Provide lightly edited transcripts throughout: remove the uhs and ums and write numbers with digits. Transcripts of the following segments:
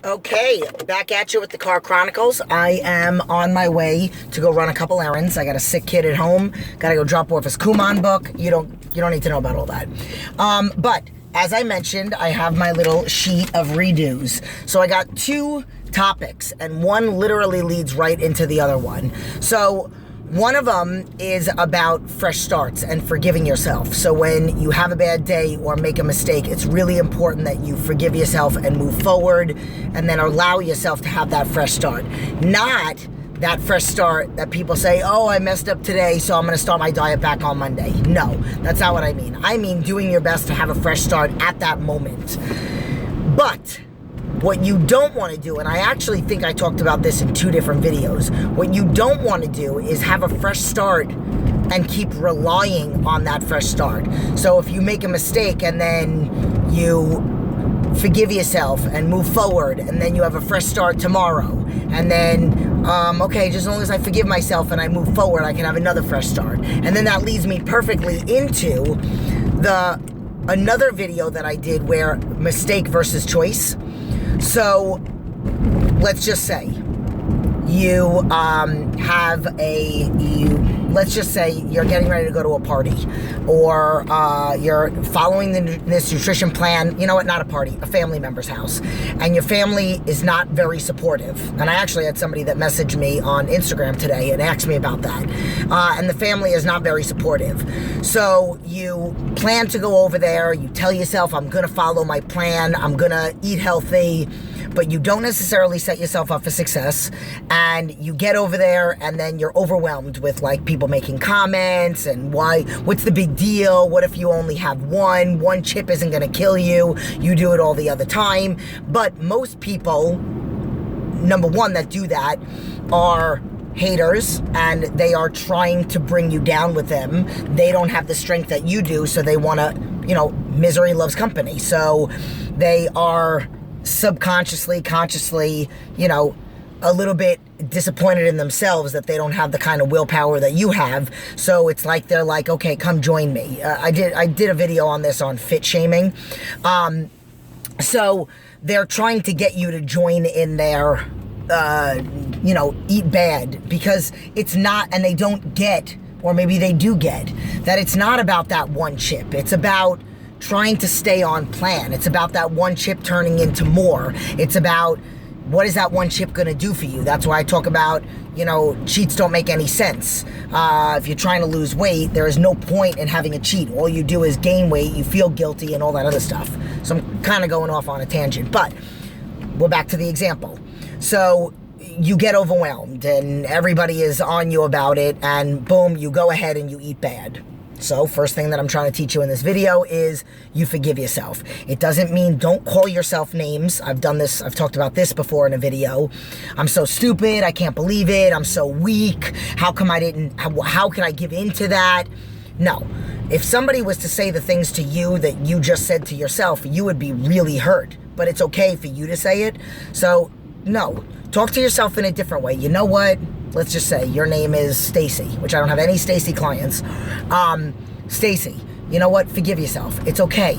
Okay, back at you with the Car Chronicles. I am on my way to go run a couple errands. I got a sick kid at home. Got to go drop off his Kumon book. You don't need to know about all that. But as I mentioned, I have my little sheet of redos. So I got two topics, and one literally leads right into the other one. So one of them is about fresh starts and forgiving yourself. So when you have a bad day or make a mistake, it's really important that you forgive yourself and move forward and then allow yourself to have that fresh start. Not that fresh start that people say, oh, I messed up today, so I'm going to start my diet back on Monday. No, that's not what I mean. I mean doing your best to have a fresh start at that moment. But what you don't want to do, and I actually think I talked about this in two different videos, what you don't want to do is have a fresh start and keep relying on that fresh start. So if you make a mistake and then you forgive yourself and move forward, and then you have a fresh start tomorrow, and then, okay, just as long as I forgive myself and I move forward, I can have another fresh start. And then that leads me perfectly into another video that I did where mistake versus choice. So let's just say you let's just say you're getting ready to go to a party, or you're following this nutrition plan. You know what? Not a party, a family member's house, and your family is not very supportive. And I actually had somebody that messaged me on Instagram today and asked me about that. And the family is not very supportive. So you plan to go over there. You tell yourself, I'm going to follow my plan. I'm going to eat healthy. But you don't necessarily set yourself up for success, and you get over there and then you're overwhelmed with like people making comments and what's the big deal? What if you only have one chip isn't going to kill you, you do it all the other time. But most people, number one, that do that are haters, and they are trying to bring you down with them. They don't have the strength that you do, so they want to, misery loves company. So they are subconsciously, consciously, a little bit disappointed in themselves that they don't have the kind of willpower that you have. So it's like they're like, okay, come join me. I did a video on this on fit shaming. So they're trying to get you to join in their eat bad, because it's not, and they don't get, or maybe they do get, that it's not about that one chip. It's about trying to stay on plan. It's about that one chip turning into more. It's about, what is that one chip going to do for you? That's why I talk about, cheats don't make any sense. If you're trying to lose weight, there is no point in having a cheat. All you do is gain weight, you feel guilty, and all that other stuff. So I'm kind of going off on a tangent, but we're back to the example. So you get overwhelmed and everybody is on you about it, and boom, you go ahead and you eat bad. So first thing that I'm trying to teach you in this video is you forgive yourself. It doesn't mean don't call yourself names. I've done this, I've talked about this before in a video. I'm so stupid, I can't believe it, I'm so weak, how could I give in to that? No. If somebody was to say the things to you that you just said to yourself, you would be really hurt. But it's okay for you to say it. So no, talk to yourself in a different way. You know what? Let's just say your name is Stacy, which I don't have any Stacy clients. Stacy, you know what? Forgive yourself. It's okay.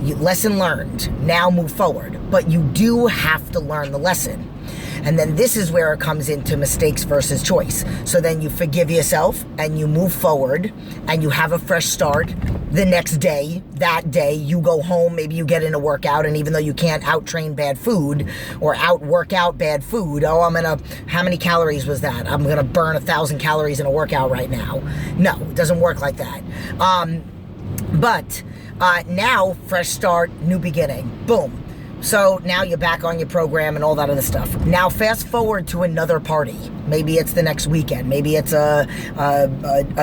Lesson learned. Now move forward. But you do have to learn the lesson. And then this is where it comes into mistakes versus choice. So then you forgive yourself and you move forward and you have a fresh start the next day. That day you go home, maybe you get in a workout, and even though you can't out-train bad food or out-work out bad food, how many calories was that? I'm gonna burn 1,000 calories in a workout right now. No, it doesn't work like that. But now, fresh start, new beginning, boom. So now you're back on your program and all that other stuff. Now fast forward to another party. Maybe it's the next weekend. Maybe it's a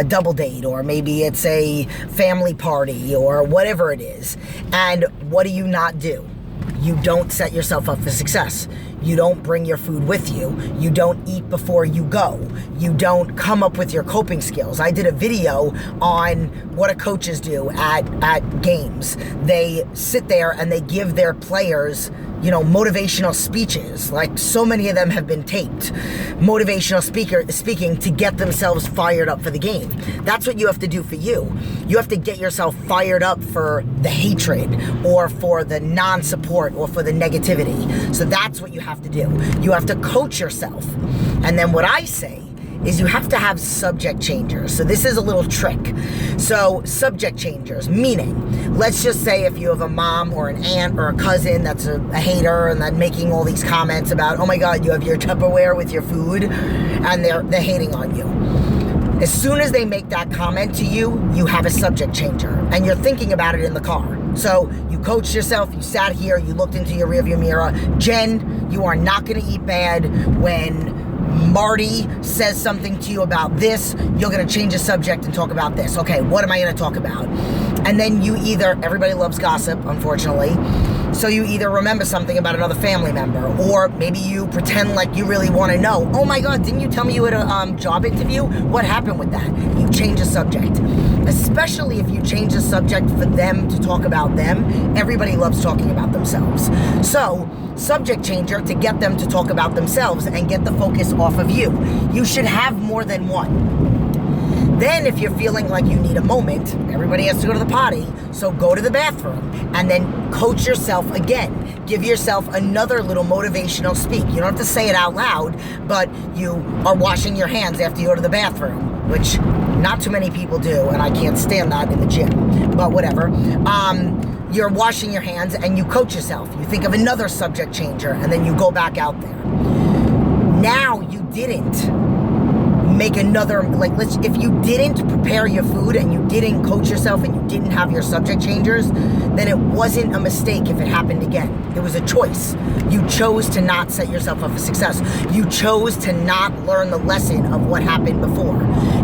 double date, or maybe it's a family party, or whatever it is. And what do you not do? You don't set yourself up for success. You don't bring your food with you. You don't eat before you go. You don't come up with your coping skills. I did a video on what coaches do at games. They sit there and they give their players motivational speeches. Like, so many of them have been taped. Motivational speaking to get themselves fired up for the game. That's what you have to do for you. You have to get yourself fired up for the hatred or for the non-support or for the negativity. So that's what you have to do. You have to coach yourself. And then what I say is you have to have subject changers. So this is a little trick. So subject changers, meaning, let's just say if you have a mom or an aunt or a cousin that's a hater and then making all these comments about, oh my God, you have your Tupperware with your food, and they're hating on you. As soon as they make that comment to you, you have a subject changer, and you're thinking about it in the car. So you coached yourself, you sat here, you looked into your rearview mirror. Jen, you are not gonna eat bad. When Marty says something to you about this, you're going to change the subject and talk about this. Okay, what am I going to talk about? And then you either, everybody loves gossip, unfortunately, so you either remember something about another family member, or maybe you pretend like you really want to know. Oh my God, didn't you tell me you had a job interview? What happened with that? You change the subject. Especially if you change the subject for them to talk about them. Everybody loves talking about themselves. So, subject changer to get them to talk about themselves and get the focus off of you. You should have more than one. Then if you're feeling like you need a moment, everybody has to go to the potty, so go to the bathroom and then coach yourself again. Give yourself another little motivational speak. You don't have to say it out loud, but you are washing your hands after you go to the bathroom, which not too many people do, and I can't stand that in the gym, but whatever. You're washing your hands and you coach yourself. You think of another subject changer and then you go back out there. Now you didn't make another, if you didn't prepare your food and you didn't coach yourself and you didn't have your subject changers, then it wasn't a mistake if it happened again. It was a choice. You chose to not set yourself up for success. You chose to not learn the lesson of what happened before.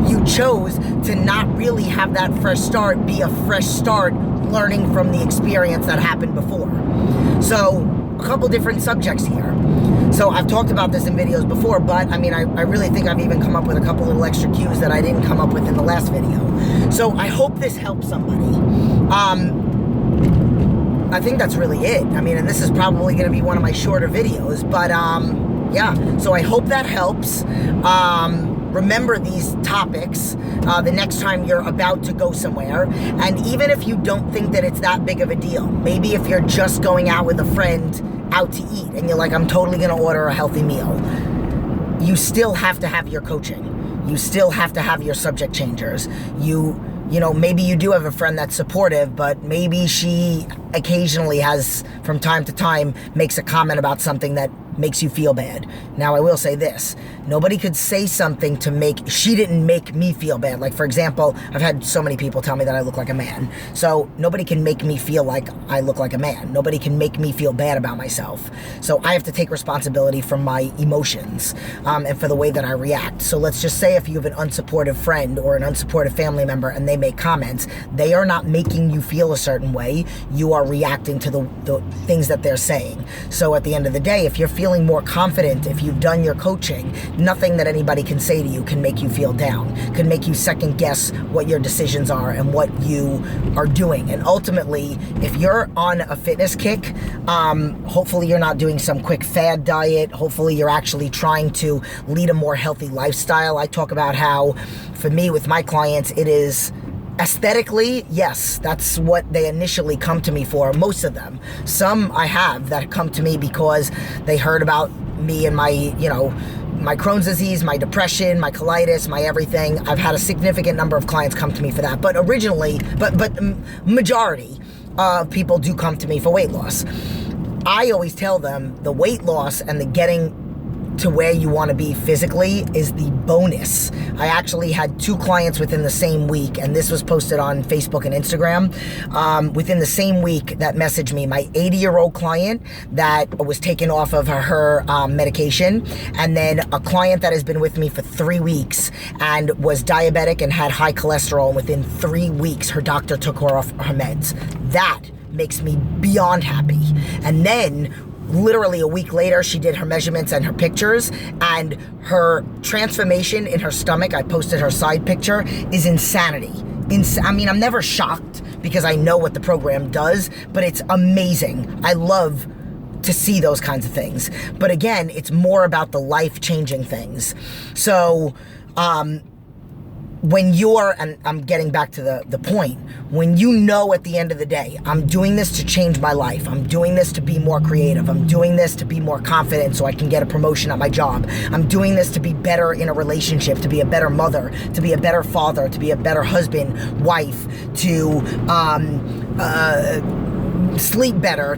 You chose to not really have that fresh start be a fresh start learning from the experience that happened before. So, a couple different subjects here. So I've talked about this in videos before, but I really think I've even come up with a couple little extra cues that I didn't come up with in the last video. So I hope this helps somebody. I think that's really it. And this is probably going to be one of my shorter videos, but yeah. So I hope that helps. Remember these topics the next time you're about to go somewhere. And even if you don't think that it's that big of a deal, maybe if you're just going out with a friend out to eat and you're like, I'm totally going to order a healthy meal, you still have to have your coaching. You still have to have your subject changers. Maybe you do have a friend that's supportive, but maybe she occasionally from time to time, makes a comment about something that makes you feel bad. Now, I will say this. Nobody could say something she didn't make me feel bad. Like, for example, I've had so many people tell me that I look like a man. So nobody can make me feel like I look like a man. Nobody can make me feel bad about myself. So I have to take responsibility for my emotions and for the way that I react. So let's just say if you have an unsupportive friend or an unsupportive family member and they make comments, they are not making you feel a certain way. You are reacting to the things that they're saying. So at the end of the day, if you're feeling more confident, if you've done your coaching, nothing that anybody can say to you can make you feel down, can make you second guess what your decisions are and what you are doing. And ultimately, if you're on a fitness kick, hopefully you're not doing some quick fad diet. Hopefully you're actually trying to lead a more healthy lifestyle. I talk about how, for me, with my clients, it is aesthetically, yes, that's what they initially come to me for, most of them. Some I have that come to me because they heard about me and my, my Crohn's disease, my depression, my colitis, my everything. I've had a significant number of clients come to me for that. But originally, but majority of people do come to me for weight loss. I always tell them the weight loss and the getting to where you want to be physically is the bonus. I actually had 2 clients within the same week, and this was posted on Facebook and Instagram, within the same week that messaged me. My 80-year-old client that was taken off of her medication, and then a client that has been with me for 3 weeks and was diabetic and had high cholesterol, and within 3 weeks her doctor took her off her meds. That makes me beyond happy. And then literally a week later, she did her measurements and her pictures, and her transformation in her stomach, I posted her side picture, is insanity. I'm never shocked because I know what the program does, but it's amazing. I love to see those kinds of things. But again, it's more about the life-changing things. So, when you're, and I'm getting back to the point, when you know at the end of the day, I'm doing this to change my life, I'm doing this to be more creative, I'm doing this to be more confident so I can get a promotion at my job, I'm doing this to be better in a relationship, to be a better mother, to be a better father, to be a better husband, wife, to sleep better,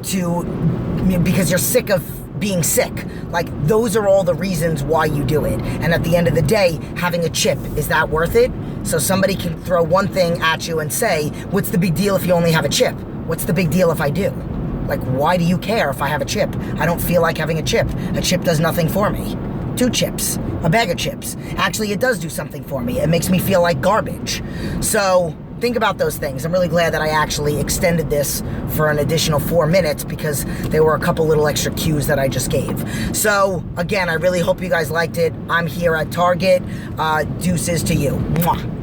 because you're sick of being sick. Like, those are all the reasons why you do it. And at the end of the day, having a chip, is that worth it? So somebody can throw one thing at you and say, what's the big deal if you only have a chip? What's the big deal if I do? Like, why do you care if I have a chip? I don't feel like having a chip. A chip does nothing for me. 2 chips, a bag of chips. Actually, it does do something for me. It makes me feel like garbage. So think about those things. I'm really glad that I actually extended this for an additional 4 minutes, because there were a couple little extra cues that I just gave. So again, I really hope you guys liked it. I'm here at Target. Deuces to you. Mwah.